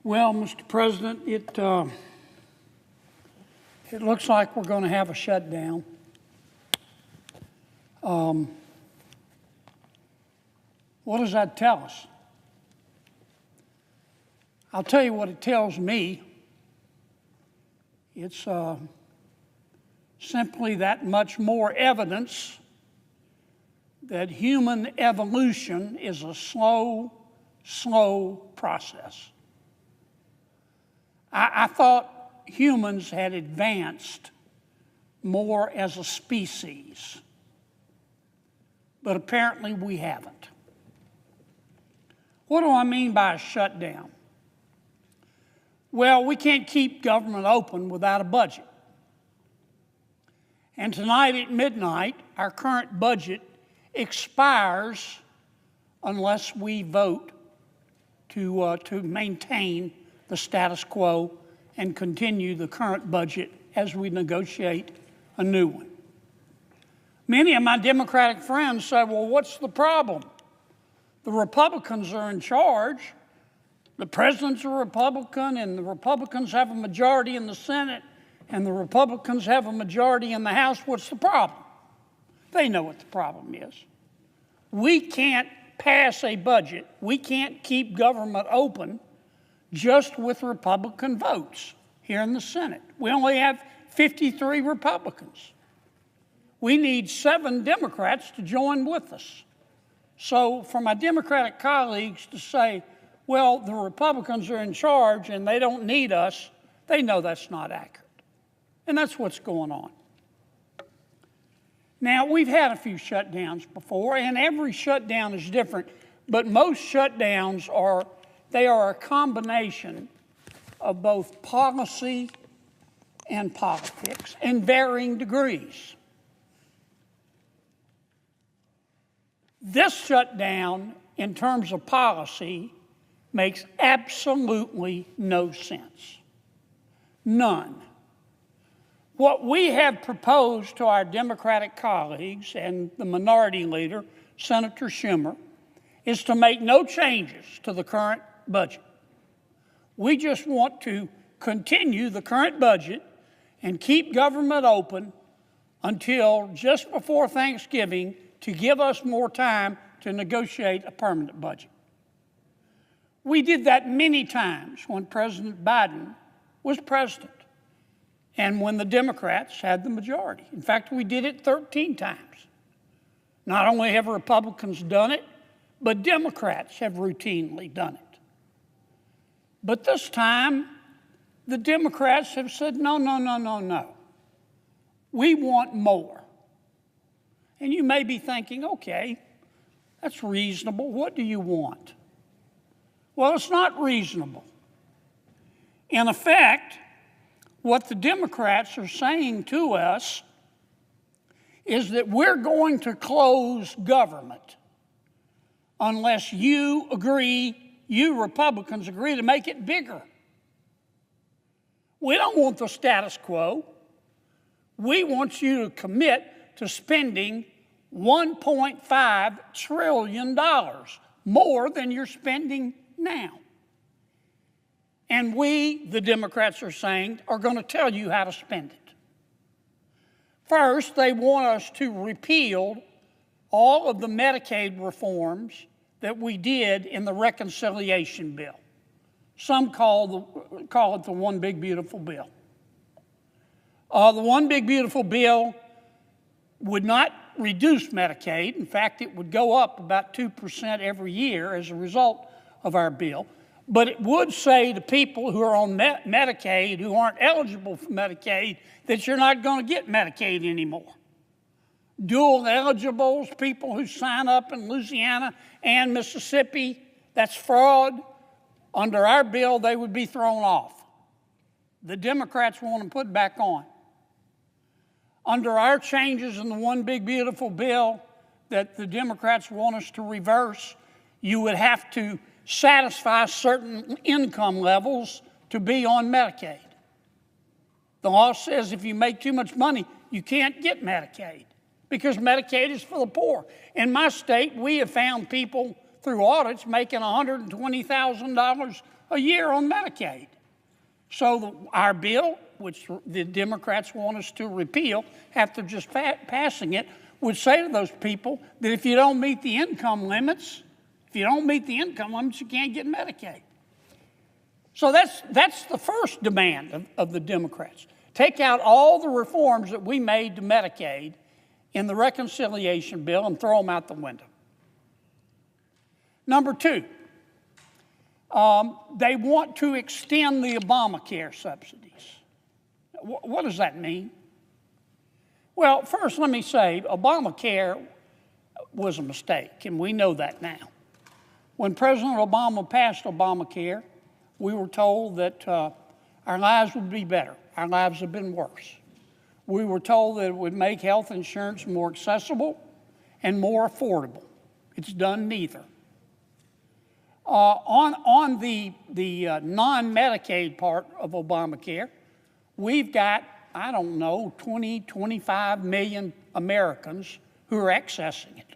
Well, Mr. President, it looks like we're going to have a shutdown. What does that tell us? I'll tell you what it tells me. It's simply that much more evidence that human evolution is a slow process. I thought humans had advanced more as a species, but apparently we haven't. What do I mean by a shutdown? Well, we can't keep government open without a budget. And tonight at midnight, our current budget expires unless we vote to maintain the status quo and continue the current budget as we negotiate a new one. Many of my Democratic friends say, well, what's the problem? The Republicans are in charge. The president's a Republican, and the Republicans have a majority in the Senate, and the Republicans have a majority in the House. What's the problem? They know what the problem is. We can't pass a budget. We can't keep government open just with Republican votes here in the Senate. We only have 53 Republicans. We need 7 Democrats to join with us. So for my Democratic colleagues to say, well, the Republicans are in charge and they don't need us, they know that's not accurate. And that's what's going on. Now, we've had a few shutdowns before, and every shutdown is different, but most shutdowns are a combination of both policy and politics in varying degrees. This shutdown, in terms of policy, makes absolutely no sense. None. What we have proposed to our Democratic colleagues and the minority leader, Senator Schumer, is to make no changes to the current budget. We just want to continue the current budget and keep government open until just before Thanksgiving to give us more time to negotiate a permanent budget. We did that many times when President Biden was president and when the Democrats had the majority. In fact, we did it 13 times. Not only have Republicans done it, but Democrats have routinely done it. But this time, the Democrats have said, no. We want more. And you may be thinking, okay, that's reasonable. What do you want? Well, it's not reasonable. In effect, what the Democrats are saying to us is that we're going to close government unless you Republicans agree to make it bigger. We don't want the status quo. We want you to commit to spending $1.5 trillion more than you're spending now. And we, the Democrats are saying, are going to tell you how to spend it. First, they want us to repeal all of the Medicaid reforms that we did in the reconciliation bill. Some call it the One Big Beautiful Bill. The One Big Beautiful Bill would not reduce Medicaid. In fact, it would go up about 2% every year as a result of our bill. But it would say to people who are on Medicaid, who aren't eligible for Medicaid, that you're not going to get Medicaid anymore. Dual eligibles, people who sign up in Louisiana and Mississippi, that's fraud. Under our bill, they would be thrown off. The Democrats want them put back on. Under our changes in the One Big Beautiful Bill that the Democrats want us to reverse, you would have to satisfy certain income levels to be on Medicaid. The law says if you make too much money, you can't get Medicaid because Medicaid is for the poor. In my state, we have found people through audits making $120,000 a year on Medicaid. So our bill, which the Democrats want us to repeal after just passing it, would say to those people that if you don't meet the income limits, you can't get Medicaid. So that's the first demand of the Democrats. Take out all the reforms that we made to Medicaid in the reconciliation bill and throw them out the window. Number two, they want to extend the Obamacare subsidies. What does that mean? Well, first let me say Obamacare was a mistake, and we know that now. When President Obama passed Obamacare, we were told that our lives would be better. Our lives have been worse. We were told that it would make health insurance more accessible and more affordable. It's done neither. On the non-Medicaid part of Obamacare, we've got, 25 million Americans who are accessing it.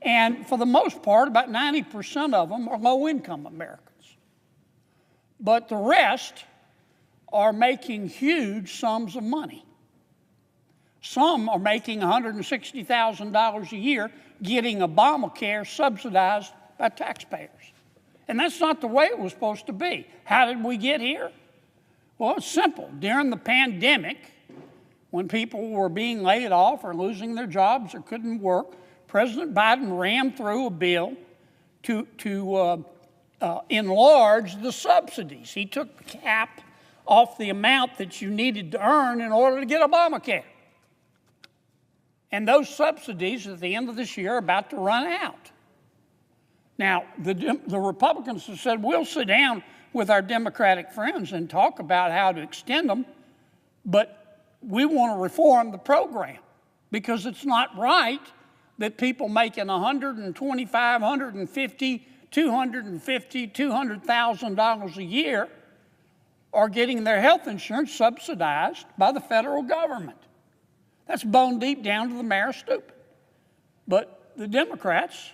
And for the most part, about 90% of them are low-income Americans. But the rest are making huge sums of money. Some are making $160,000 a year getting Obamacare subsidized by taxpayers. And that's not the way it was supposed to be. How did we get here? Well, it's simple. During the pandemic, when people were being laid off or losing their jobs or couldn't work, President Biden rammed through a bill to enlarge the subsidies. He took the cap off the amount that you needed to earn in order to get Obamacare. And those subsidies at the end of this year are about to run out. Now, the Republicans have said, we'll sit down with our Democratic friends and talk about how to extend them, but we want to reform the program because it's not right that people making $125,000, $150,000, $250,000, $200,000 a year are getting their health insurance subsidized by the federal government. That's bone deep down to the marrow stupid. But the Democrats,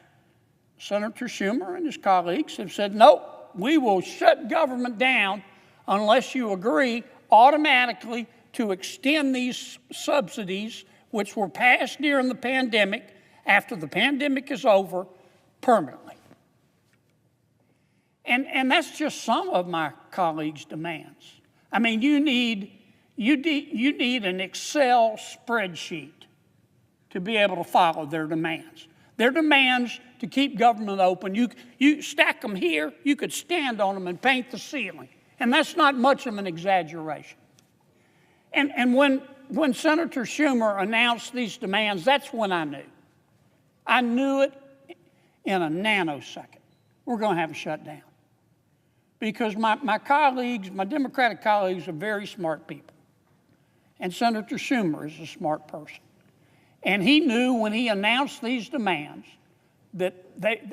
Senator Schumer and his colleagues, have said, nope, we will shut government down unless you agree automatically to extend these subsidies, which were passed during the pandemic, after the pandemic is over, permanently. And that's just some of my colleagues' demands. I mean, you need an Excel spreadsheet to be able to follow their demands. Their demands to keep government open, you stack them here, you could stand on them and paint the ceiling. And that's not much of an exaggeration. And when Senator Schumer announced these demands, that's when I knew. I knew it in a nanosecond. We're going to have a shutdown. Because my colleagues, my Democratic colleagues, are very smart people. And Senator Schumer is a smart person. And he knew when he announced these demands that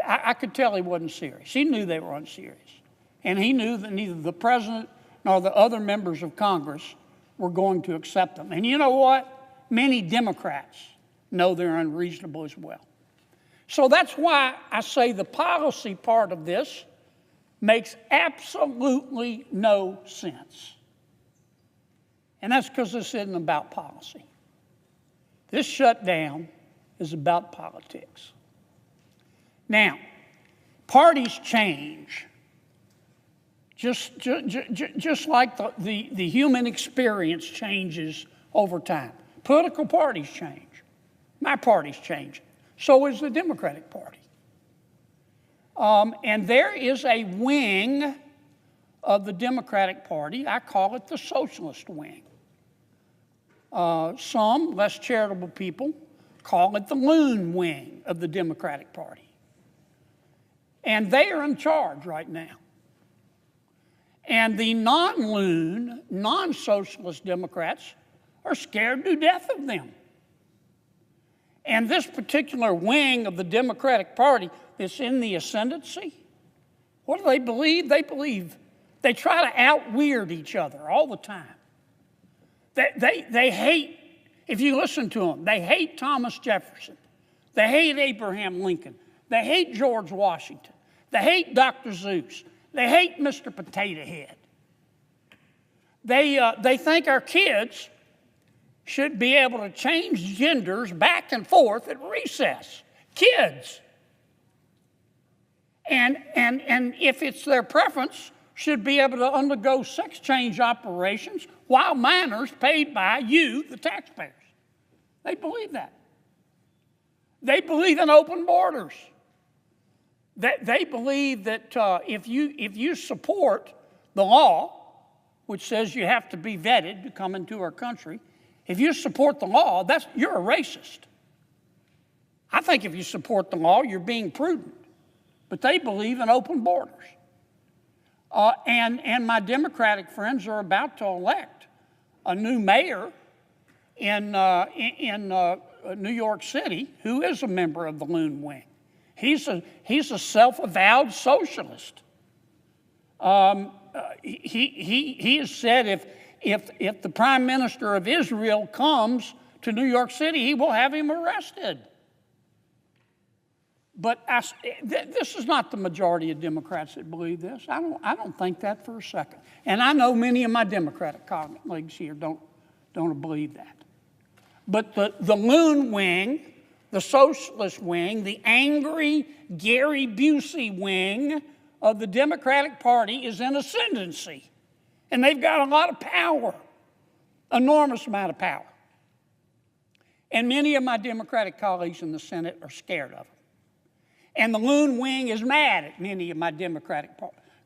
I could tell he wasn't serious. He knew they were unserious. And he knew that neither the president nor the other members of Congress were going to accept them. And you know what? Many Democrats know they're unreasonable as well. So that's why I say the policy part of this makes absolutely no sense. And that's because this isn't about policy. This shutdown is about politics. Now, parties change, just like the human experience changes over time. Political parties change. My party's changing. So is the Democratic Party. And there is a wing of the Democratic Party, I call it the socialist wing. Some less charitable people call it the loon wing of the Democratic Party. And they are in charge right now. And the non-loon, non-socialist Democrats are scared to death of them. And this particular wing of the Democratic Party that's in the ascendancy, what do they believe? They try to out-weird each other all the time. They hate, if you listen to them, they hate Thomas Jefferson. They hate Abraham Lincoln. They hate George Washington. They hate Dr. Seuss. They hate Mr. Potato Head. They think our kids should be able to change genders back and forth at recess. Kids. And if it's their preference, should be able to undergo sex change operations while minors paid by you, the taxpayers. They believe that. They believe in open borders. They believe that if you support the law, which says you have to be vetted to come into our country, if you support the law, you're a racist. I think if you support the law, you're being prudent. But they believe in open borders. And my Democratic friends are about to elect a new mayor in New York City who is a member of the Loon Wing. He's a self-avowed socialist. He has said if the Prime Minister of Israel comes to New York City, he will have him arrested. But this is not the majority of Democrats that believe this. I don't think that for a second. And I know many of my Democratic colleagues here don't believe that. But the Loon Wing, the socialist wing, the angry Gary Busey wing of the Democratic Party is in ascendancy. And they've got a lot of power, enormous amount of power. And many of my Democratic colleagues in the Senate are scared of them. And the Loon Wing is mad at many of my Democratic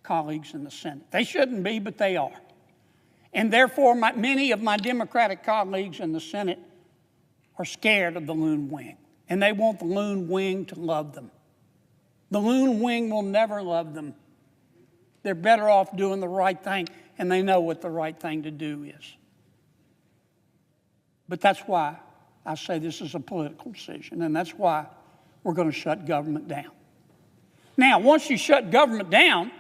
colleagues in the Senate. They shouldn't be, but they are. And therefore, many of my Democratic colleagues in the Senate are scared of the Loon Wing. And they want the Loon Wing to love them. The Loon Wing will never love them. They're better off doing the right thing, and they know what the right thing to do is. But that's why I say this is a political decision, and that's why we're going to shut government down. Now, once you shut government down,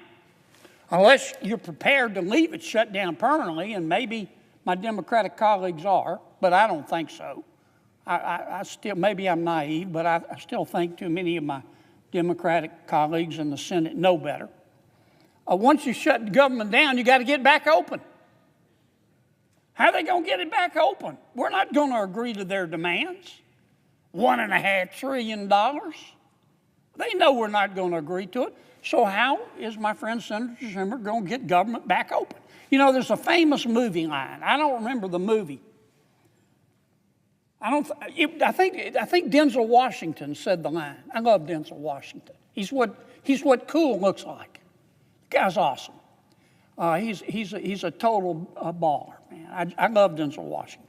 unless you're prepared to leave it shut down permanently, and maybe my Democratic colleagues are, but I don't think so. I still, maybe I'm naive, but I still think too many of my Democratic colleagues in the Senate know better. Once you shut the government down, you got to get back open. How are they going to get it back open? We're not going to agree to their demands. $1.5 trillion. They know we're not going to agree to it. So how is my friend Senator Schumer going to get government back open? You know, there's a famous movie line. I don't remember the movie. I think Denzel Washington said the line. I love Denzel Washington. He's what cool looks like. The guy's awesome. He's a total baller, man. I love Denzel Washington.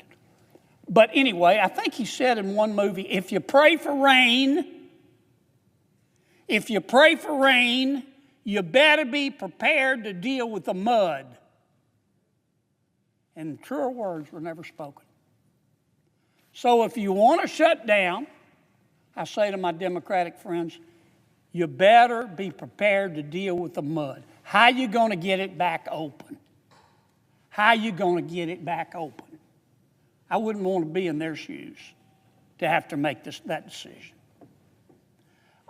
But anyway, I think he said in one movie, if you pray for rain, you better be prepared to deal with the mud. And truer words were never spoken. So if you want to shut down, I say to my Democratic friends, you better be prepared to deal with the mud. How are you going to get it back open? How are you going to get it back open? I wouldn't want to be in their shoes to have to make that decision.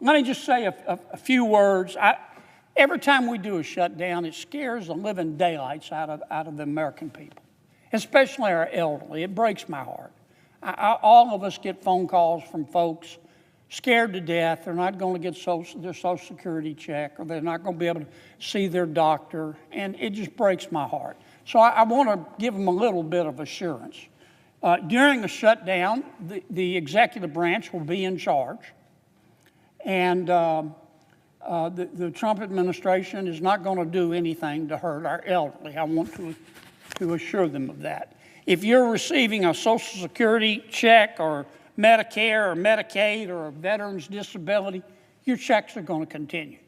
Let me just say a few words. Every time we do a shutdown, it scares the living daylights out of the American people, especially our elderly. It breaks my heart. All of us get phone calls from folks scared to death. They're not going to get their Social Security check, or they're not going to be able to see their doctor, and it just breaks my heart. So I want to give them a little bit of assurance. During the shutdown, the executive branch will be in charge, and the Trump administration is not going to do anything to hurt our elderly. I want to assure them of that. If you're receiving a Social Security check or Medicare or Medicaid or a veteran's disability, your checks are going to continue.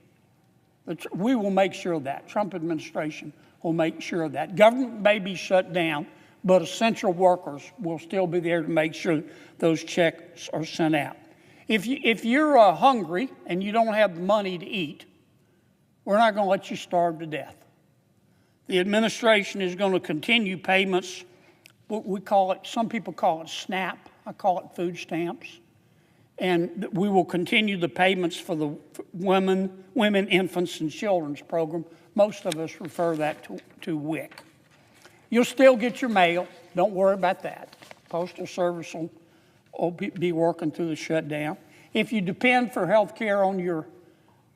We will make sure of that. Trump administration will make sure of that. Government may be shut down, but essential workers will still be there to make sure those checks are sent out. If you're hungry and you don't have the money to eat, we're not going to let you starve to death. The administration is going to continue payments. What we call it, some people call it SNAP. I call it food stamps. And we will continue the payments for the women, infants, and children's program. Most of us refer that to WIC. You'll still get your mail. Don't worry about that. Postal Service will be working through the shutdown. If you depend for health care on your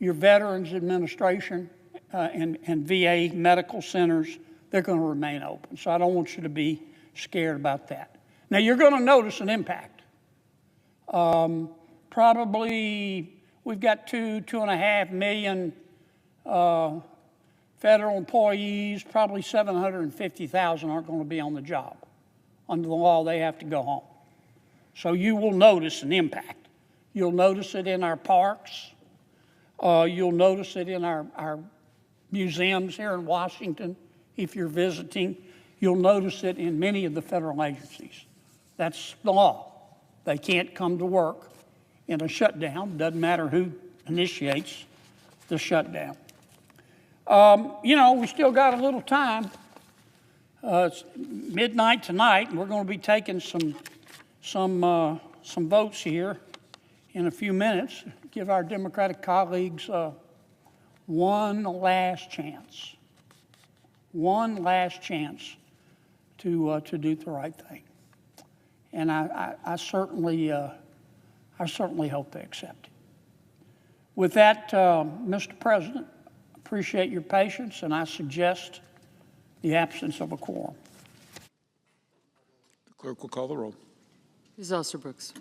Veterans Administration and VA medical centers, they're going to remain open. So I don't want you to be scared about that. Now, you're going to notice an impact. Probably we've got 2.5 million federal employees, probably 750,000 aren't going to be on the job. Under the law, they have to go home. So you will notice an impact. You'll notice it in our parks. You'll notice it in our museums here in Washington if you're visiting. You'll notice it in many of the federal agencies. That's the law. They can't come to work in a shutdown. Doesn't matter who initiates the shutdown. We still got a little time. It's midnight tonight, and we're going to be taking some votes here in a few minutes. Give our Democratic colleagues one last chance. One last chance to do the right thing. And I certainly hope they accept it. With that, Mr. President, appreciate your patience, and I suggest the absence of a quorum. The clerk will call the roll. Ms. Osterbrooks.